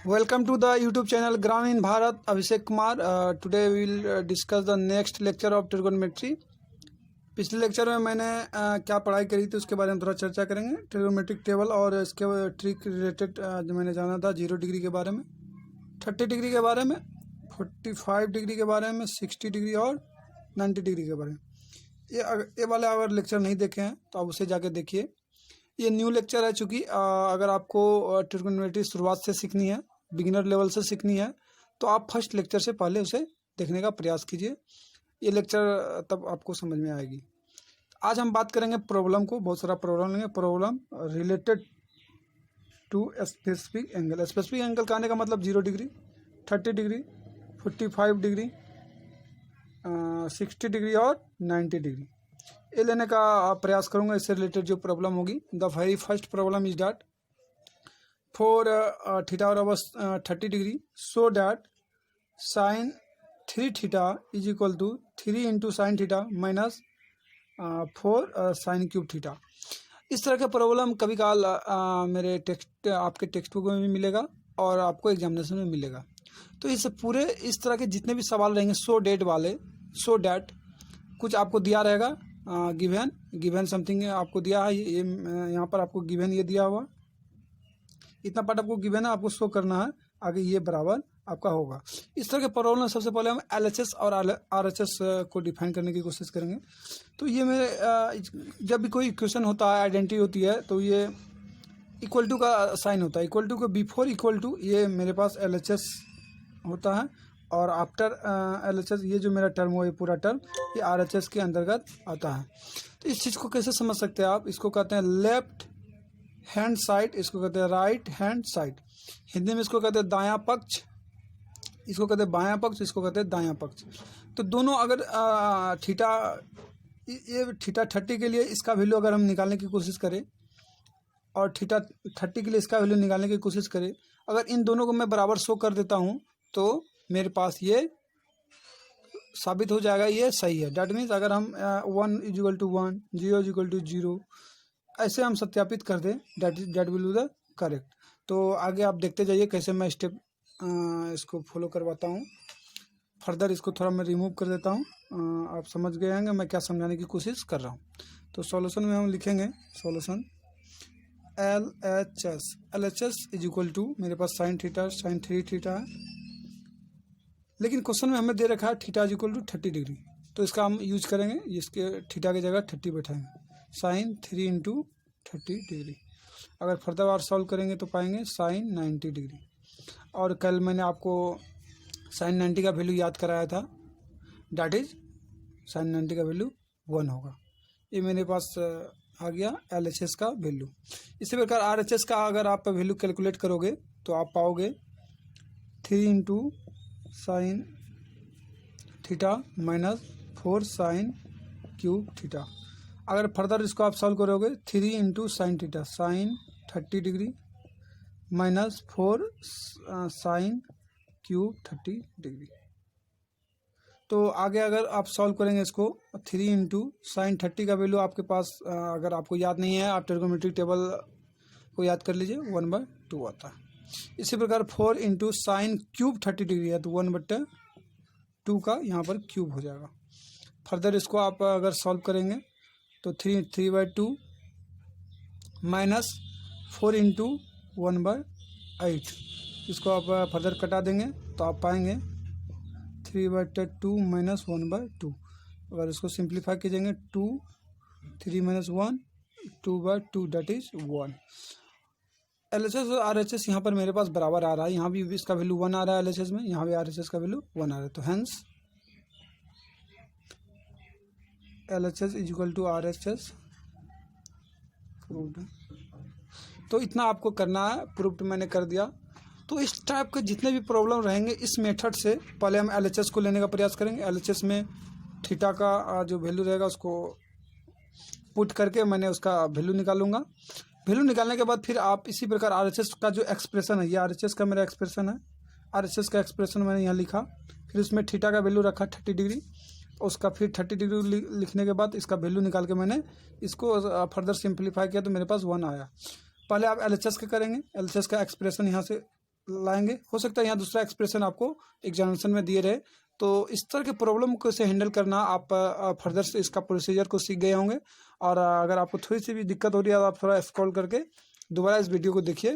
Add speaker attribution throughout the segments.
Speaker 1: Welcome to the YouTube channel Gramin Bharat. Abhishek Kumar. Today we will discuss the next lecture of trigonometry. पिछले lecture में मैंने क्या पढ़ाई करी थी उसके बारे में थोड़ा चर्चा करेंगे। ट्रिगोनोमेट्रिक टेबल और इसके ट्रिक रिलेटेड जो मैंने जाना था 0 डिग्री के बारे में, 30 डिग्री के बारे में, 45 डिग्री के बारे में, 60 डिग्री और 90 डिग्री के बारे में। ये वाले अगर लेक्चर नहीं देखे हैं तो आप उसे जाके देखिए। ये न्यू लेक्चर है, चूँकि अगर आपको ट्रिगोनोमेट्री शुरुआत से सीखनी है, बिगिनर लेवल से सीखनी है, तो आप फर्स्ट लेक्चर से पहले उसे देखने का प्रयास कीजिए। ये लेक्चर तब आपको समझ में आएगी। आज हम बात करेंगे प्रॉब्लम को, बहुत सारा प्रॉब्लम लेंगे। Problem related to specific angle. Specific angle का आने का मतलब 0 डिग्री, 30 डिग्री, 45 डिग्री, 60 डिग्री और 90 डिग्री। ये लेने का प्रयास करूंगा। इससे रिलेटेड जो प्रॉब्लम होगी, the very first problem is that for theta और 30 degree, so that sine 3 theta is equal to 3 into sine theta minus 4 sine cube theta. इस तरह का प्रॉब्लम कभी काल मेरे टेक्स्ट आपके टेक्स्ट बुक में भी मिलेगा और आपको एग्जामिनेशन में मिलेगा। तो इस पूरे इस तरह के जितने भी सवाल रहेंगे सो डेट वाले, सो डैट कुछ आपको दिया रहेगा, गिवन समथिंग आपको दिया है। ये यहाँ पर आपको गिवन ये दिया हुआ, इतना पार्ट आपको गिवन है, आपको शो करना है, आगे ये बराबर आपका होगा। इस तरह के प्रॉब्लम सबसे पहले हम LHS और RHS को डिफाइन करने की कोशिश करेंगे। तो ये मेरे जब भी कोई इक्वेशन होता है, आइडेंटिटी होती है, तो ये इक्वल टू का साइन होता है। इक्वल टू के बिफोर इक्वल टू ये मेरे पास LHS होता है, और आफ्टर LHS ये जो मेरा टर्म हो, ये पूरा टर्म ये RHS के अंतर्गत आता है। तो इस चीज़ को कैसे समझ सकते हैं आप? इसको कहते हैं लेफ्ट हैंड साइड, इसको कहते हैं राइट हैंड साइड। हिंदी में इसको कहते हैं दायां पक्ष, इसको कहते हैं बायां पक्ष, इसको कहते हैं दायां पक्ष। तो दोनों अगर थीटा, ये थीटा 30 के लिए इसका वैल्यू अगर हम निकालने की कोशिश करें और थीटा 30 के लिए इसका वैल्यू निकालने की कोशिश करें, अगर इन दोनों को मैं बराबर शो कर देता हूँ तो मेरे पास ये साबित हो जाएगा ये सही है। डैट मीन्स अगर हम 1 इक्वल टू 1, 0 इक्वल टू 0 ऐसे हम सत्यापित कर दें, that will be the correct. तो आगे आप देखते जाइए कैसे मैं स्टेप इसको फॉलो करवाता हूँ। फर्दर इसको थोड़ा मैं रिमूव कर देता हूँ। आप समझ गए होंगे मैं क्या समझाने की कोशिश कर रहा हूँ। तो सॉल्यूशन में हम लिखेंगे solution LHS is equal to, मेरे पास साइन थीटा, साइन 3 थीटा है, लेकिन क्वेश्चन में हमें दे रखा है theta is equal to 30 degree. तो इसका हम यूज करेंगे, इसके थीटा की जगह 30 बैठाएंगे, साइन 3 इंटू 30 डिग्री। अगर फर्दर बार सॉल्व करेंगे तो पाएंगे साइन 90 डिग्री। और कल मैंने आपको साइन 90 का वैल्यू याद कराया था, डैट इज साइन 90 का वैल्यू 1 होगा। ये मेरे पास आ गया LHS का वैल्यू। इसी प्रकार RHS का अगर आप वैल्यू कैलकुलेट करोगे तो आप पाओगे 3 into sine theta minus 4 sine cube theta. अगर फर्दर इसको आप सॉल्व करोगे 3 into sine theta, sine 30 degree minus 4 sine cube 30 degree. तो आगे अगर आप सॉल्व करेंगे इसको 3 इंटू साइन 30 का वैल्यू आपके पास अगर आपको याद नहीं है, आप ट्रिगोनोमेट्रिक टेबल को याद कर लीजिए, 1/2 आता है। इसी प्रकार 4 इंटू साइन क्यूब 30 डिग्री है तो 1/2 का यहाँ पर क्यूब हो जाएगा। फर्दर इसको आप अगर सॉल्व करेंगे तो 3/2 माइनस 4 इंटू 1/8, इसको आप फर्दर कटा देंगे तो आप पाएंगे 3/2 माइनस 1/2। अगर इसको सिंप्लीफाई कीजिएंगे 2, 3 माइनस 1, 2/2 डैट इज 1। LHS और RHS यहाँ पर मेरे पास बराबर आ रहा है, यहाँ भी इसका वैल्यू 1 आ रहा है LHS में, यहाँ भी RHS का वैल्यू 1 आ रहा है। तो hence LHS is equal to RHS proved. तो इतना आपको करना है, प्रूव्ड मैंने कर दिया। तो इस टाइप के जितने भी प्रॉब्लम रहेंगे इस मेथड से पहले हम LHS को लेने का प्रयास करेंगे। LHS में थीटा का जो वैल्यू रहेगा उसको पुट करके मैंने उसका वैल्यू निकालूंगा। वैल्यू निकालने के बाद फिर आप इसी प्रकार RHS का जो एक्सप्रेशन है, ये RHS का मेरा एक्सप्रेशन है, RHS का एक्सप्रेशन मैंने यहाँ लिखा, फिर उसमें थीटा का वैल्यू रखा 30 डिग्री, उसका फिर 30 डिग्री लिखने के बाद इसका वैल्यू निकाल के मैंने इसको फर्दर सिंप्लीफाई किया तो मेरे पास 1 आया। पहले आप LHS का करेंगे, LHS का एक्सप्रेशन यहाँ से लाएंगे। हो सकता है यहाँ दूसरा एक्सप्रेशन आपको एग्जामिनेशन में दिए रहे। तो इस तरह के प्रॉब्लम को कैसे हैंडल करना आप फर्दर से इसका प्रोसीजर को सीख गए होंगे। और अगर आपको थोड़ी सी भी दिक्कत हो रही है तो आप थोड़ा स्क्रॉल करके दोबारा इस वीडियो को देखिए,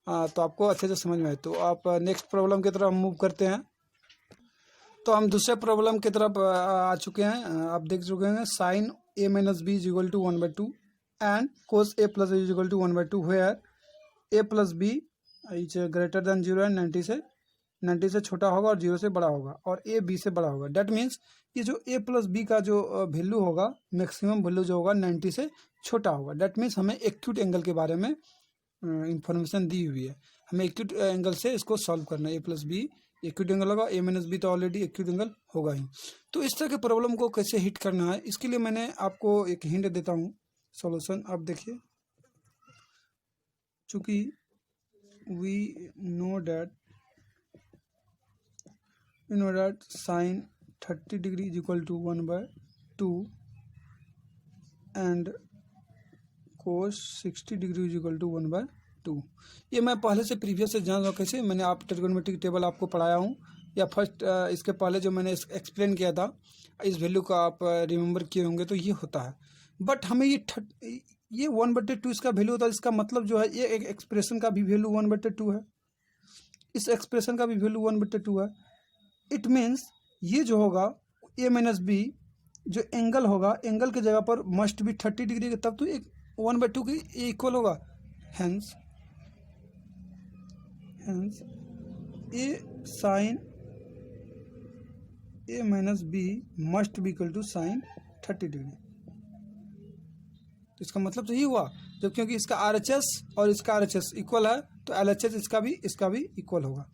Speaker 1: तो आपको अच्छे से समझ में आए। तो आप नेक्स्ट प्रॉब्लम की तरफ मूव करते हैं। तो हम दूसरे प्रॉब्लम की तरफ आ चुके हैं। आप देख चुके हैं sine a minus B is equal to 1/2 and cos a plus is equal to 1/2 where a plus B is greater than 0 and 90 से छोटा होगा और 0 से बड़ा होगा और a b से बड़ा होगा। डैट मीन्स ये जो a प्लस बी का जो वैल्यू होगा, मैक्सिमम वैल्यू जो होगा 90 से छोटा होगा। डैट मीन्स हमें एक्यूट एंगल के बारे में इंफॉर्मेशन दी हुई है। हमें एक्यूट एंगल से इसको सॉल्व करना है। a plus B acute angle होगा, a माइनस बी तो ऑलरेडी एक्यूट एंगल होगा ही। तो इस तरह के प्रॉब्लम को कैसे हिट करना है, इसके लिए मैंने आपको एक हिंट देता हूँ सॉल्यूशन। आप देखिए, चूँकि we know that sine 30 degree is equal to 1/2 and cos 60 degree is equal to 1/2। ये मैं पहले से प्रीवियस से जान रहा हूँ कैसे। मैंने आप ट्रिगोनोमेट्रिक टेबल आपको पढ़ाया हूँ, या फर्स्ट इसके पहले जो मैंने एक्सप्लेन किया था, इस वैल्यू का आप रिमेंबर किए होंगे। तो ये होता है, बट हमें ये 1/2 इसका वैल्यू होता है। इसका मतलब जो है ये एक एक्सप्रेशन का भी वैल्यू 1/2 है, इस एक्सप्रेशन का भी वैल्यू 1/2 है। इट मीन्स ये जो होगा a माइनस बी जो एंगल होगा, एंगल की जगह पर मस्ट भी 30 डिग्री, तब तो एक 1/2 के इक्वल होगा। Hence a sine a minus B must be equal to sine 30 degree. तो इसका मतलब तो ये हुआ, जब क्योंकि इसका RHS और इसका RHS इक्वल है तो LHS इसका भी इक्वल होगा।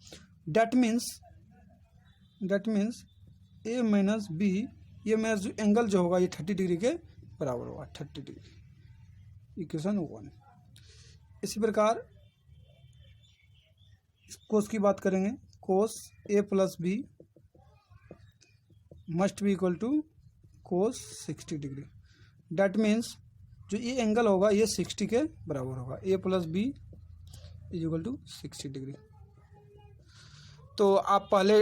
Speaker 1: That means a minus B, ये मेरा जो एंगल जो होगा ये 30 डिग्री के बराबर होगा, 30 डिग्री। इक्वेशन 1। इसी प्रकार कोस की बात करेंगे, cos a plus B must be equal to cos 60 degree. That means जो ये एंगल होगा ये 60 के बराबर होगा। a plus B is equal to 60 degree. तो आप पहले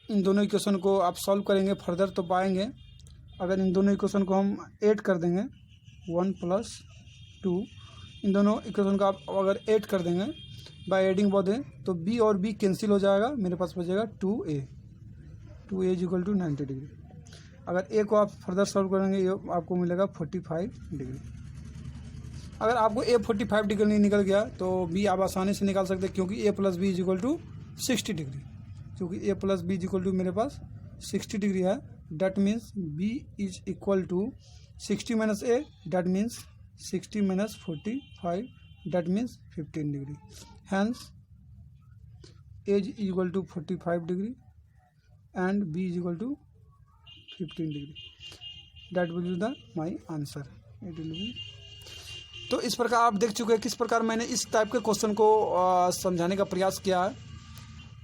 Speaker 1: इन दोनों इक्वेशन को आप सॉल्व करेंगे फर्दर तो पाएंगे। अगर इन दोनों इक्वेशन को हम ऐड कर देंगे 1 + 2, इन दोनों इक्वेशन को आप अगर ऐड कर देंगे बाय एडिंग बोथ तो b और b कैंसिल हो जाएगा, मेरे पास बचेगा 2a is equal to 90 degree. अगर a को आप फर्दर सॉल्व करेंगे ये आपको मिलेगा 45 डिग्री। अगर आपको a 45 डिग्री नहीं निकल गया तो b आप आसानी से निकाल सकते हैं, क्योंकि a plus B is equal to 60 degree. क्योंकि a plus B is equal to मेरे पास 60 डिग्री है। That means b is equal to 60 minus a, that means 60 minus 45, that means 15 degree. Hence a is equal to 45 degree and b is equal to 15 degree. That will be the my answer. It will be. तो इस प्रकार आप देख चुके हैं किस प्रकार मैंने इस टाइप के क्वेश्चन को समझाने का प्रयास किया है।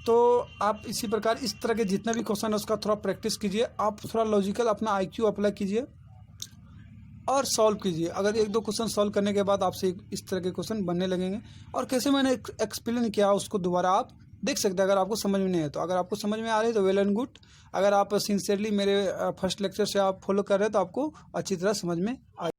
Speaker 1: तो आप इसी प्रकार इस तरह के जितने भी क्वेश्चन है उसका थोड़ा प्रैक्टिस कीजिए। आप थोड़ा लॉजिकल अपना IQ अप्लाई कीजिए और सॉल्व कीजिए। अगर 1-2 क्वेश्चन सॉल्व करने के बाद आपसे इस तरह के क्वेश्चन बनने लगेंगे। और कैसे मैंने एक्सप्लेन किया उसको दोबारा आप देख सकते हैं अगर आपको समझ में नहीं है तो। अगर आपको समझ में आ रही है तो वेल एंड गुड। अगर आप सिंसियरली मेरे फर्स्ट लेक्चर से आप फॉलो कर रहे हैं तो आपको अच्छी तरह समझ में आ